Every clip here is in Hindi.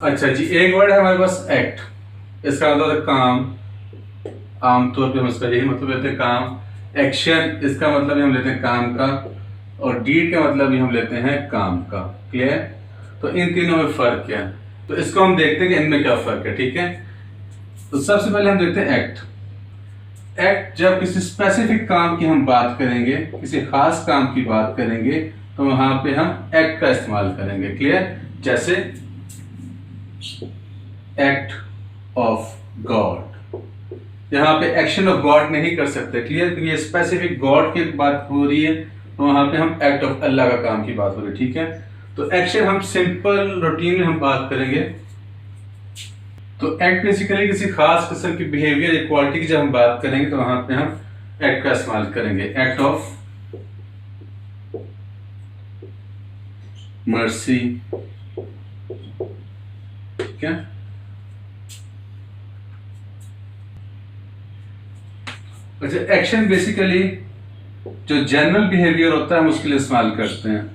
अच्छा जी, एक वर्ड है हमारे पास एक्ट। इसका मतलब है काम। आमतौर पे हम इसका यही मतलब लेते हैं, काम। एक्शन, इसका मतलब भी हम लेते हैं काम का। और डीड का मतलब भी हम लेते हैं काम का। क्लियर? तो इन तीनों में फर्क क्या है, तो इसको हम देखते हैं कि इनमें क्या फर्क है। ठीक है, तो सबसे पहले हम देखते हैं एक्ट। एक्ट, जब किसी स्पेसिफिक काम की हम बात करेंगे, किसी खास काम की बात करेंगे, तो वहां पे हम एक्ट का इस्तेमाल करेंगे। क्लियर? जैसे एक्ट ऑफ गॉड, यहाँ पे एक्शन ऑफ गॉड नहीं कर सकते। क्लियर? क्योंकि ये स्पेसिफिक गॉड की बात हो रही है, तो वहां पे हम एक्ट ऑफ अल्लाह का काम की बात हो रही है। ठीक है, तो एक्शन हम सिंपल रूटीन में हम बात करेंगे। तो एक्ट बेसिकली किसी खास किस्म की बिहेवियर या क्वालिटी की जब हम बात करेंगे, तो वहां पे हम एक्ट का इस्तेमाल करेंगे। Act of mercy. ठीक है, अच्छा, एक्शन बेसिकली जो जनरल बिहेवियर होता है हम उसके लिए इस्तेमाल करते हैं।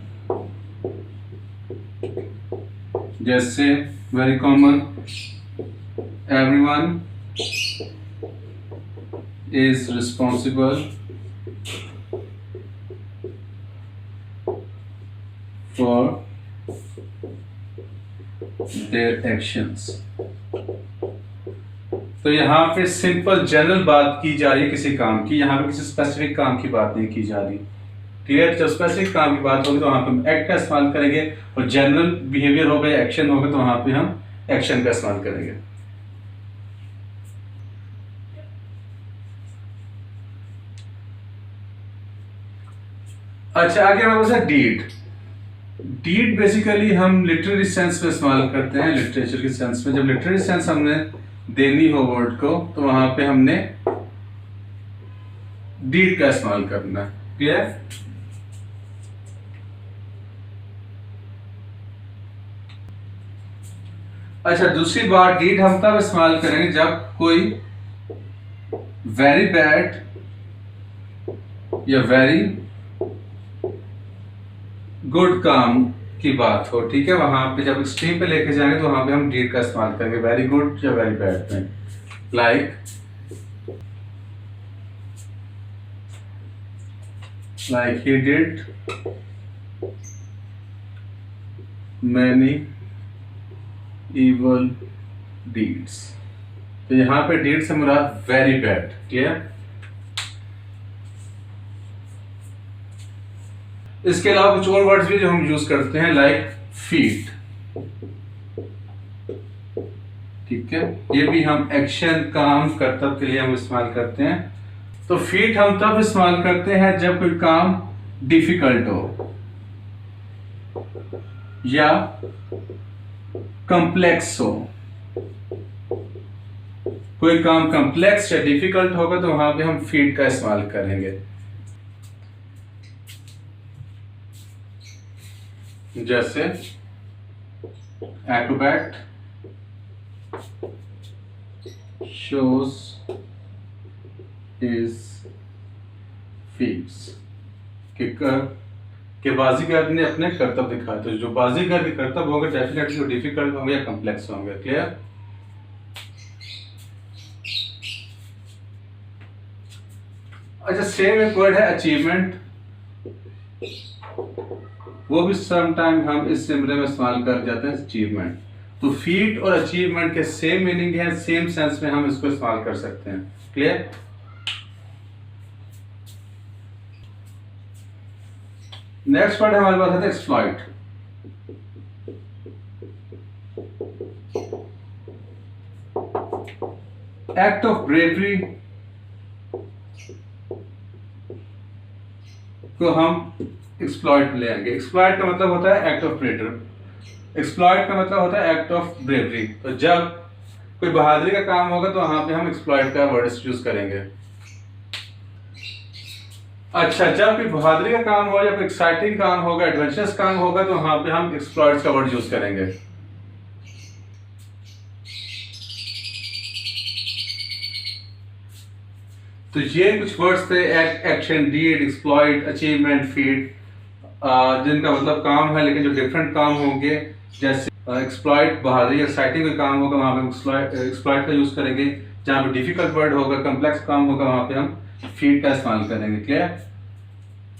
जैसे very common, everyone is responsible for their actions. तो यहाँ पे सिंपल जनरल बात की जा रही है किसी काम की, यहाँ पे किसी स्पेसिफिक काम की बात नहीं की जा रही। क्लियर? जब स्पेसिफिक काम की बात होगी तो वहां पे हम एक्ट का इस्तेमाल करेंगे, और जनरल बिहेवियर हो गया, एक्शन हो गया, तो वहां पे हम एक्शन का इस्तेमाल करेंगे। अच्छा, आगे हमारे पास है डीड। डीड बेसिकली हम लिटरेरी सेंस में इस्तेमाल करते हैं, लिटरेचर के सेंस में। जब लिटरेरी सेंस हमने देनी हो वर्ड को, तो वहां पे हमने डीड का इस्तेमाल करना है। क्लियर? अच्छा, दूसरी बात, डीड हम तब इस्तेमाल करेंगे जब कोई वेरी बैड या वेरी गुड काम की बात हो। ठीक है, वहां पे जब एक्सट्रीम पे लेके जाएंगे तो वहां पे हम डीड का इस्तेमाल करेंगे, वेरी गुड या वेरी बैड में। Like he did many evil deeds. तो यहां पे डीड से मुराद वेरी बैड। क्लियर? इसके अलावा कुछ और वर्ड्स भी जो हम यूज करते हैं, लाइक फीट। ठीक है, ये भी हम एक्शन, काम, कर्तव्य के लिए हम इस्तेमाल करते हैं। तो फीट हम तब इस्तेमाल करते हैं जब कोई काम डिफिकल्ट हो या कॉम्प्लेक्स हो। कोई काम कॉम्प्लेक्स या डिफिकल्ट होगा तो वहां पे हम फीट का इस्तेमाल करेंगे। जैसे एक्रोबैट shows his feats, कि बाजीगर ने अपने कर्तव्य दिखाए। तो जो बाजीगर के कर्तव्य होंगे डेफिनेटली जो डिफिकल्ट होंगे या कॉम्प्लेक्स होंगे। क्लियर? अच्छा, सेम एक वर्ड है अचीवमेंट। वो भी सम टाइम हम इस सिमरे में इस्तेमाल कर जाते हैं, अचीवमेंट। तो फीट और अचीवमेंट के सेम मीनिंग है, सेम सेंस में हम इसको इस्तेमाल कर सकते हैं। क्लियर? नेक्स्ट वर्ड हमारे पास है एक्सप्लॉइट। एक्ट ऑफ ब्रेवरी को हम एक्सप्लॉइट ले आएंगे। एक्सप्लॉइट का मतलब होता है एक्ट ऑफ ब्रेवरी, एक्सप्लॉइट का मतलब होता है एक्ट ऑफ ब्रेवरी। तो जब कोई बहादुरी का काम होगा तो वहां पे हम एक्सप्लॉइट का वर्ड यूज करेंगे। अच्छा, जब कोई बहादुरी का काम हो या कोई एक्साइटिंग काम होगा, एडवेंचरस काम होगा, तो वहां पे हम एक्सप्लॉइट का वर्ड यूज करेंगे। तो ये कुछ वर्ड्स थे, action, deed, exploit, achievement, feat, जिनका मतलब काम है लेकिन जो डिफरेंट काम होंगे। जैसे एक्सप्लॉइट बहादुरी एक्साइटिंग का काम होगा वहाँ पे एक्सप्लॉइट का यूज़ करेंगे। जहाँ पे डिफिकल्ट वर्ड होगा, कम्प्लेक्स काम होगा, वहाँ पे हम फीड का इस्तेमाल करेंगे। क्लियर?